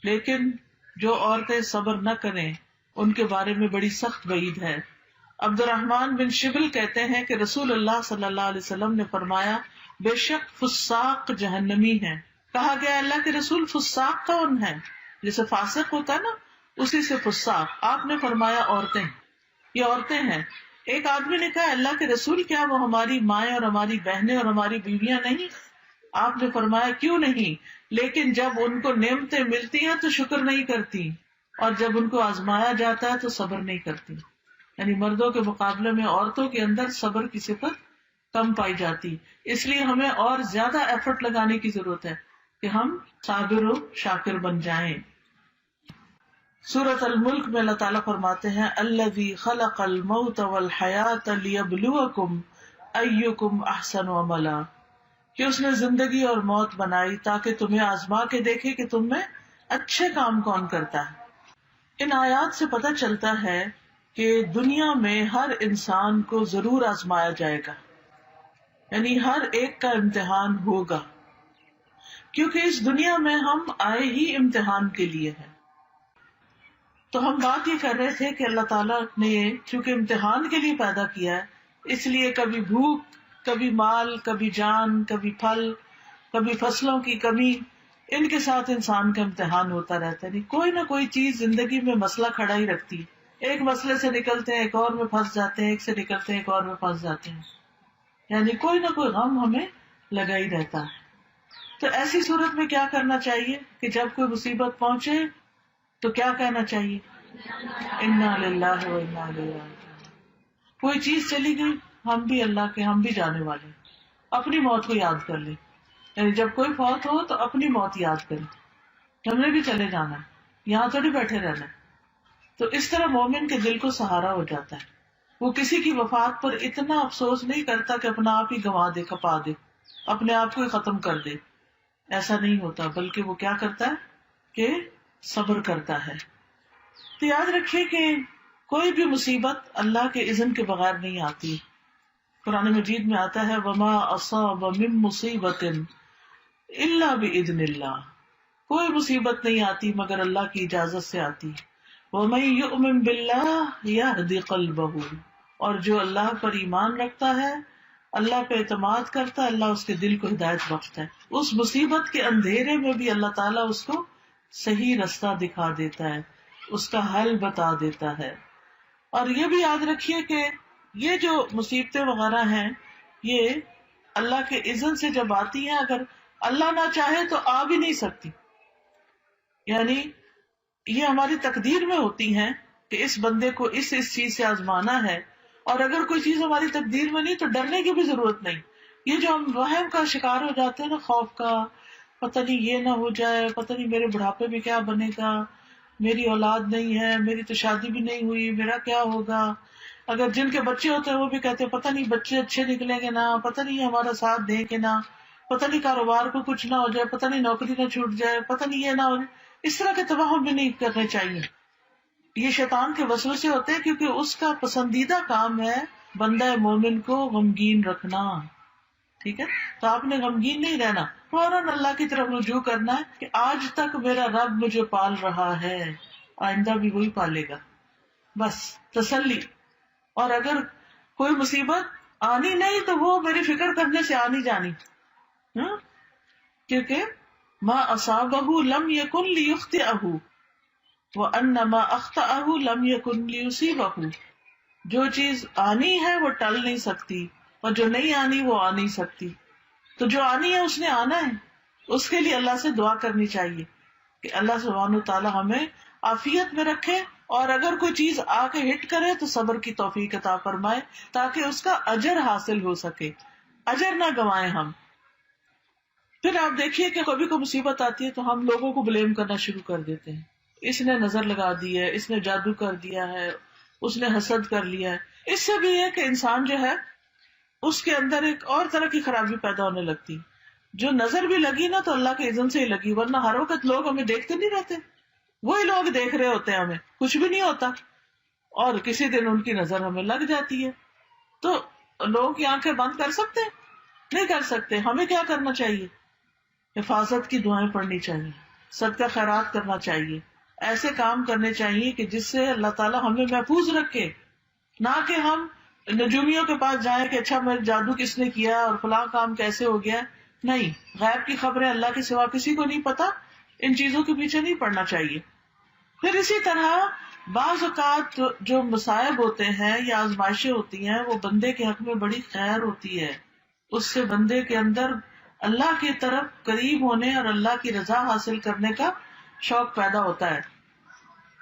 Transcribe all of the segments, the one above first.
لیکن جو عورتیں صبر نہ کریں ان کے بارے میں بڑی سخت وعید ہے. عبد الرحمن بن شبل کہتے ہیں کہ رسول اللہ صلی اللہ علیہ وسلم نے فرمایا بے شک فساق جہنمی ہیں. کہا گیا اللہ کے رسول فساق کون ہے؟ جیسے فاسق ہوتا ہے نا اسی سے فساق. آپ نے فرمایا عورتیں. یہ عورتیں ہیں. ایک آدمی نے کہا اللہ کے رسول کیا وہ ہماری مائیں اور ہماری بہنیں اور ہماری بیویاں نہیں؟ آپ نے فرمایا کیوں نہیں، لیکن جب ان کو نعمتیں ملتی ہیں تو شکر نہیں کرتی اور جب ان کو آزمایا جاتا ہے تو صبر نہیں کرتی. یعنی مردوں کے مقابلے میں عورتوں کے اندر صبر کی صفت کم پائی جاتی. اس لیے ہمیں اور زیادہ ایفرٹ لگانے کی ضرورت ہے کہ ہم صابر و شاکر بن جائیں. سورۃ الملک میں اللہ تعالیٰ فرماتے ہیں الذی خلق الموت والحیات لیبلوکم ایکم احسن عملا، کہ اس نے زندگی اور موت بنائی تاکہ تمہیں آزما کے دیکھے کہ تم میں اچھے کام کون کرتا ہے. ان آیات سے پتہ چلتا ہے کہ دنیا میں ہر انسان کو ضرور آزمایا جائے گا، یعنی ہر ایک کا امتحان ہوگا، کیونکہ اس دنیا میں ہم آئے ہی امتحان کے لیے ہیں. تو ہم بات یہ کر رہے تھے کہ اللہ تعالیٰ نے چونکہ امتحان کے لیے پیدا کیا ہے، اس لیے کبھی بھوک، کبھی مال، کبھی جان، کبھی پھل، کبھی فصلوں کی کمی، ان کے ساتھ انسان کا امتحان ہوتا رہتا ہے. کوئی نہ کوئی چیز زندگی میں مسئلہ کھڑا ہی رکھتی ہے. ایک مسئلے سے نکلتے ہیں ایک اور میں پھنس جاتے ہیں، ایک سے نکلتے ہیں ایک اور میں پھنس جاتے ہیں. یعنی کوئی نہ کوئی غم ہمیں لگا ہی رہتا ہے. تو ایسی صورت میں کیا کرنا چاہیے کہ جب کوئی مصیبت پہنچے تو کیا کہنا چاہیے؟ انا للہ و انا الیہ راجعون. کوئی چیز چلی گئی، ہم بھی اللہ کے، ہم بھی جانے والے. اپنی موت کو یاد کر لیں. یعنی جب کوئی فوت ہو تو اپنی موت یاد کریں، ہم نے بھی چلے جانا ہے، یہاں تھوڑی بیٹھے رہنا ہے. تو اس طرح مومن کے دل کو سہارا ہو جاتا ہے. وہ کسی کی وفات پر اتنا افسوس نہیں کرتا کہ اپنا آپ ہی گنوا دے، کھپا دے، اپنے آپ کو ہی ختم کر دے. ایسا نہیں ہوتا، بلکہ وہ کیا کرتا ہے کہ صبر کرتا ہے. تو یاد رکھیے کہ کوئی بھی مصیبت اللہ کے اذن کے بغیر نہیں آتی. قرآن مجید میں آتا ہے وما اصاب من مصیبت الا باذن اللہ، کوئی مصیبت نہیں آتی مگر اللہ کی اجازت سے آتی. ومن یؤمن باللہ یہد قلبہ، اور جو اللہ پر ایمان رکھتا ہے، اللہ پہ اعتماد کرتا ہے، اللہ اس کے دل کو ہدایت بخشتا ہے. اس مصیبت کے اندھیرے میں بھی اللہ تعالیٰ اس کو صحیح رستہ دکھا دیتا ہے، اس کا حل بتا دیتا ہے. اور یہ بھی یاد رکھیے کہ یہ جو مصیبتیں وغیرہ ہیں یہ اللہ کے اذن سے جب آتی ہیں، اگر اللہ نہ چاہے تو آ بھی نہیں سکتی. یعنی یہ ہماری تقدیر میں ہوتی ہیں کہ اس بندے کو اس چیز سے آزمانا ہے. اور اگر کوئی چیز ہماری تقدیر میں نہیں تو ڈرنے کی بھی ضرورت نہیں. یہ جو ہم وہم کا شکار ہو جاتے ہیں نا، خوف کا، پتہ نہیں یہ نہ ہو جائے، پتہ نہیں میرے بڑھاپے میں کیا بنے گا، میری اولاد نہیں ہے، میری تو شادی بھی نہیں ہوئی، میرا کیا ہوگا. اگر جن کے بچے ہوتے ہیں وہ بھی کہتے ہیں پتہ نہیں بچے اچھے نکلیں گے نہ، پتہ نہیں ہمارا ساتھ دیں گے نہ، پتہ نہیں کاروبار کو کچھ نہ ہو جائے، پتہ نہیں نوکری نہ چھوٹ جائے، پتہ نہیں یہ نہ ہو جائے. اس طرح کے توہم بھی نہیں کرنے چاہیے. یہ شیطان کے وسوسے ہوتے ہیں، کیونکہ اس کا پسندیدہ کام ہے بندہ مومن کو غمگین رکھنا. ٹھیک ہے، تو آپ نے غمگین نہیں رہنا، فوراً اللہ کی طرف رجوع کرنا ہے کہ آج تک میرا رب مجھے پال رہا ہے، آئندہ بھی وہی پالے گا. بس تسلی. اور اگر کوئی مصیبت آنی نہیں تو وہ میری فکر کرنے سے آنی جانی. کیونکہ ما اصابہ لم یکن لیخطئہ وان ما اخطأہ لم یکن لیصیبہ. جو چیز آنی ہے وہ ٹل نہیں سکتی، اور جو نہیں آنی وہ آ نہیں سکتی. تو جو آنی ہے اس نے آنا ہے. اس کے لیے اللہ سے دعا کرنی چاہیے کہ اللہ سبحانہ وتعالی ہمیں عافیت میں رکھے، اور اگر کوئی چیز آ کے ہٹ کرے تو صبر کی توفیق عطا فرمائے تاکہ اس کا اجر حاصل ہو سکے، اجر نہ گنوائیں ہم. پھر آپ دیکھیے کہ کبھی کوئی مصیبت آتی ہے تو ہم لوگوں کو بلیم کرنا شروع کر دیتے ہیں. اس نے نظر لگا دی ہے، اس نے جادو کر دیا ہے، اس نے حسد کر لیا ہے. اس سے بھی ہے کہ انسان جو ہے اس کے اندر ایک اور طرح کی خرابی پیدا ہونے لگتی. جو نظر بھی لگی نا تو اللہ کے اذن سے ہی لگی، ورنہ ہر وقت لوگ ہمیں دیکھتے نہیں رہتے، وہی لوگ دیکھ رہے ہوتے ہیں، ہمیں کچھ بھی نہیں ہوتا، اور کسی دن ان کی نظر ہمیں لگ جاتی ہے. تو لوگوں کی آنکھیں بند کر سکتے نہیں کر سکتے. ہمیں کیا کرنا چاہیے؟ حفاظت کی دعائیں پڑھنی چاہیے. صدقہ خیرات کرنا چاہیے، ایسے کام کرنے چاہیے کہ جس سے اللہ تعالیٰ ہمیں محفوظ رکھے، نہ کہ ہم نجومیوں کے پاس جائیں کہ اچھا میرے جادو کس نے کیا اور فلاں کام کیسے ہو گیا. نہیں، غیب کی خبریں اللہ کے سوا کسی کو نہیں پتا، ان چیزوں کے پیچھے نہیں پڑنا چاہیے. پھر اسی طرح بعض اوقات جو مصائب ہوتے ہیں یا آزمائشیں ہوتی ہیں وہ بندے کے حق میں بڑی خیر ہوتی ہے، اس سے بندے کے اندر اللہ کی طرف قریب ہونے اور اللہ کی رضا حاصل کرنے کا شوق پیدا ہوتا ہے.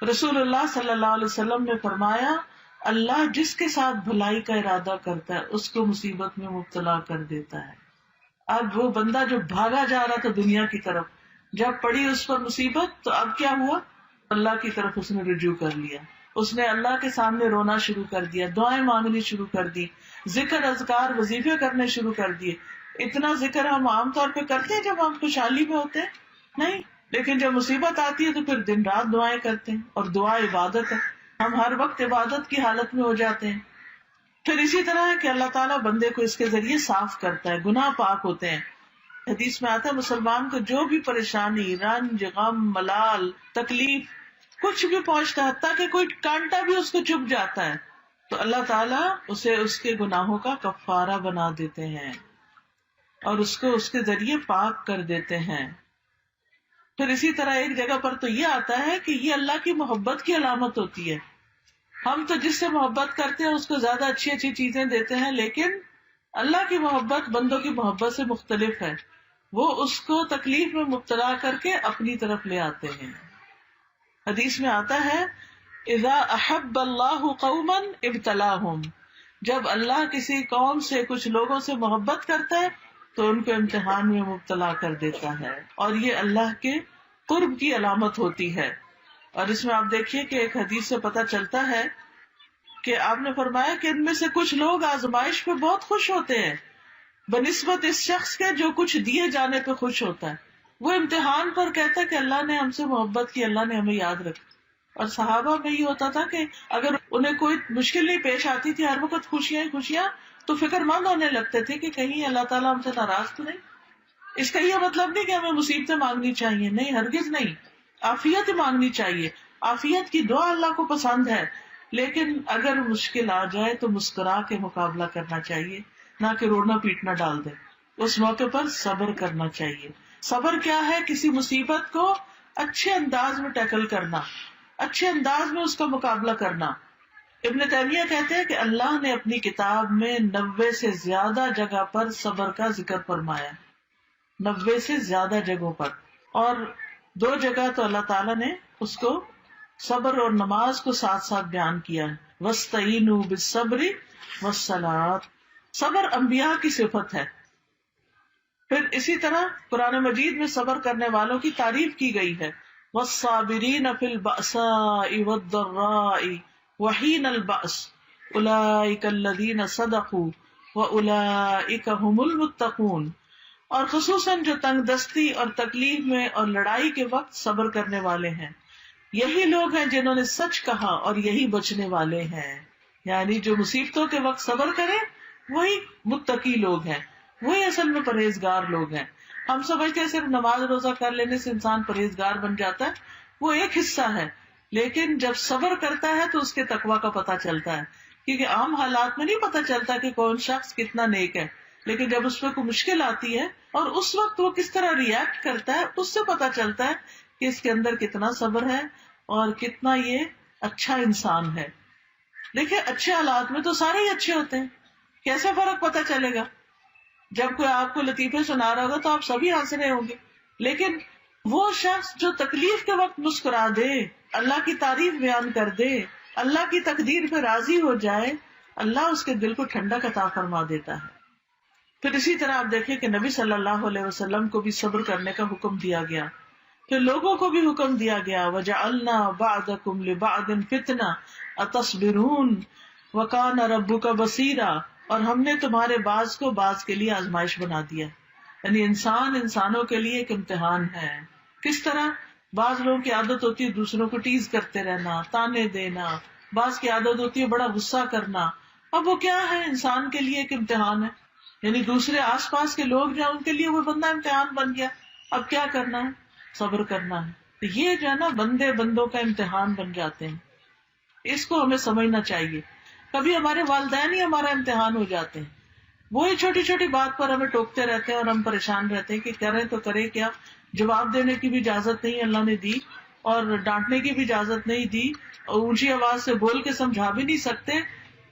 رسول اللہ صلی اللہ علیہ وسلم نے فرمایا، اللہ جس کے ساتھ بھلائی کا ارادہ کرتا ہے اس کو مصیبت میں مبتلا کر دیتا ہے. اب وہ بندہ جو بھاگا جا رہا تھا دنیا کی طرف، جب پڑی اس پر مصیبت تو اب کیا ہوا؟ اللہ کی طرف اس نے رجوع کر لیا، اس نے اللہ کے سامنے رونا شروع کر دیا، دعائیں مانگنی شروع کر دی، ذکر اذکار وظیفے کرنے شروع کر دیے. اتنا ذکر ہم عام طور پہ کرتے ہیں جب ہم خوشحالی میں ہوتے ہیں؟ نہیں، لیکن جب مصیبت آتی ہے تو پھر دن رات دعائیں کرتے ہیں، اور دعا عبادت ہے، ہم ہر وقت عبادت کی حالت میں ہو جاتے ہیں. پھر اسی طرح ہے کہ اللہ تعالیٰ بندے کو اس کے ذریعے صاف کرتا ہے، گناہ پاک ہوتے ہیں. حدیث میں آتا ہے مسلمان کو جو بھی پریشانی، رنج، غم، ملال، تکلیف کچھ بھی پہنچتا ہے، حتیٰ کہ کوئی کانٹا بھی اس کو چبھ جاتا ہے، تو اللہ تعالیٰ اسے اس کے گناہوں کا کفارہ بنا دیتے ہیں اور اس کو اس کے ذریعے پاک کر دیتے ہیں. پھر اسی طرح ایک جگہ پر تو یہ آتا ہے کہ یہ اللہ کی محبت کی علامت ہوتی ہے. ہم تو جس سے محبت کرتے ہیں اس کو زیادہ اچھی اچھی چیزیں دیتے ہیں، لیکن اللہ کی محبت بندوں کی محبت سے مختلف ہے، وہ اس کو تکلیف میں مبتلا کر کے اپنی طرف لے آتے ہیں. حدیث میں آتا ہے اذا احب اللہ قوما ابتلاہم، جب اللہ کسی قوم سے، کچھ لوگوں سے محبت کرتا ہے تو ان کو امتحان میں مبتلا کر دیتا ہے، اور یہ اللہ کے قرب کی علامت ہوتی ہے. اور اس میں آپ دیکھیے کہ ایک حدیث سے پتہ چلتا ہے کہ آپ نے فرمایا کہ ان میں سے کچھ لوگ آزمائش پہ بہت خوش ہوتے ہیں بنسبت اس شخص کے جو کچھ دیے جانے پہ خوش ہوتا ہے. وہ امتحان پر کہتا ہے کہ اللہ نے ہم سے محبت کی، اللہ نے ہمیں یاد رکھا. اور صحابہ میں یہ ہوتا تھا کہ اگر انہیں کوئی مشکل نہیں پیش آتی تھی، ہر وقت خوشیاں ہی خوشیاں، تو فکر مند ہونے لگتے تھے کہ کہیں اللہ تعالیٰ ہم سے ناراض تو نہیں. اس کا یہ مطلب نہیں کہ ہمیں مصیبتیں مانگنی چاہیے، نہیں، ہرگز نہیں. عافیت مانگنی چاہیے، عافیت کی دعا اللہ کو پسند ہے، لیکن اگر مشکل آ جائے تو مسکرا کے مقابلہ کرنا چاہیے، نہ کہ رونا پیٹنا ڈال دے. اس موقع پر صبر کرنا چاہیے. صبر کیا ہے؟ کسی مصیبت کو اچھے انداز میں ٹیکل کرنا، اچھے انداز میں اس کا مقابلہ کرنا. ابن تیمیہ کہتے ہیں کہ اللہ نے اپنی کتاب میں 90 سے زیادہ جگہ پر صبر کا ذکر فرمایا، 90 سے زیادہ جگہوں پر، اور 2 جگہ تو اللہ تعالیٰ نے اس کو صبر اور نماز کو ساتھ ساتھ بیان کیا ہے. وَاسْتَعِینُوا بِالصَّبْرِ وَالصَّلَاةِ، صبر انبیاء کی صفت ہے. پھر اسی طرح قرآن مجید میں صبر کرنے والوں کی تعریف کی گئی ہے. وَالصَّابِرِينَ فِي الْبَأْسَاءِ وَالضَّرَّاءِ وَحِينَ الْبَأْسِ أُولَئِكَ الَّذِينَ صَدَقُوا وَأُولَئِكَ هُمُ الْمُتَّقُونَ، اور خصوصاً جو تنگ دستی اور تکلیف میں اور لڑائی کے وقت صبر کرنے والے ہیں، یہی لوگ ہیں جنہوں نے سچ کہا اور یہی بچنے والے ہیں. یعنی جو مصیبتوں کے وقت صبر کریں وہی متقی لوگ ہیں، وہی اصل میں پرہیزگار لوگ ہیں. ہم سمجھتے ہیں صرف نماز روزہ کر لینے سے انسان پرہیزگار بن جاتا ہے، وہ ایک حصہ ہے، لیکن جب صبر کرتا ہے تو اس کے تقویٰ کا پتہ چلتا ہے. کیونکہ عام حالات میں نہیں پتہ چلتا کہ کون شخص کتنا نیک ہے، لیکن جب اس پہ کوئی مشکل آتی ہے اور اس وقت وہ کس طرح ریئیکٹ کرتا ہے، اس سے پتہ چلتا ہے کہ اس کے اندر کتنا صبر ہے اور کتنا یہ اچھا انسان ہے. دیکھیں اچھے حالات میں تو سارے ہی اچھے ہوتے ہیں، کیسے فرق پتہ چلے گا؟ جب کوئی آپ کو لطیفے سنا رہا ہوگا تو آپ سبھی ہنس رہے ہوں گے، لیکن وہ شخص جو تکلیف کے وقت مسکرا دے، اللہ کی تعریف بیان کر دے، اللہ کی تقدیر پہ راضی ہو جائے، اللہ اس کے دل کو ٹھنڈک عطا فرما دیتا ہے. پھر اسی طرح آپ دیکھیں کہ نبی صلی اللہ علیہ وسلم کو بھی صبر کرنے کا حکم دیا گیا، پھر لوگوں کو بھی حکم دیا گیا وَجَعَلْنَا بَعْضَكُمْ لِبَعْضٍ فِتْنَةً أَتَصْبِرُونَ وَكَانَ رَبُّكَ بَصِيرًا، اور ہم نے تمہارے بعض کو بعض کے لیے آزمائش بنا دیا. یعنی انسان انسانوں کے لیے ایک امتحان ہے. کس طرح؟ بعض لوگوں کی عادت ہوتی ہے دوسروں کو ٹیز کرتے رہنا، تانے دینا، بعض کی عادت ہوتی ہے بڑا غصہ کرنا. اب وہ کیا ہے؟ انسان کے لیے ایک امتحان ہے. یعنی دوسرے آس پاس کے لوگ جو ان کے لیے وہ بندہ امتحان بن گیا. اب کیا کرنا ہے؟ صبر کرنا ہے. یہ جو ہے نا بندے بندوں کا امتحان بن جاتے ہیں، اس کو ہمیں سمجھنا چاہیے. کبھی ہمارے والدین ہی ہمارا امتحان ہو جاتے ہیں، وہی چھوٹی چھوٹی بات پر ہمیں ٹوکتے رہتے ہیں اور ہم پریشان رہتے ہیں کہ کریں تو کرے کیا. جواب دینے کی بھی اجازت نہیں اللہ نے دی، اور ڈانٹنے کی بھی اجازت نہیں دی، اور اونچی آواز سے بول کے سمجھا بھی نہیں سکتے.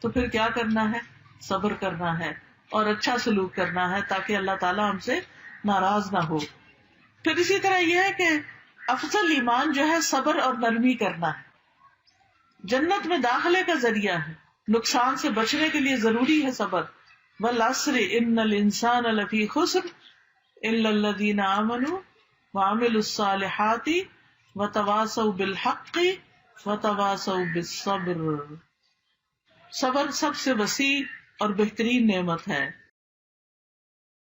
تو پھر کیا کرنا ہے؟ صبر کرنا ہے اور اچھا سلوک کرنا ہے تاکہ اللہ تعالیٰ ہم سے ناراض نہ ہو. پھر اسی طرح یہ ہے کہ افضل ایمان جو ہے صبر اور نرمی کرنا ہے. جنت میں داخلے کا ذریعہ ہے، نقصان سے بچنے کے لیے ضروری ہے صبر. والعصر ان الانسان لفی خسر الا الذین آمنوا وعملوا الصالحات وتواصوا بالحق وتواصوا بالصبر. صبر سب سے وسیع اور بہترین نعمت ہے.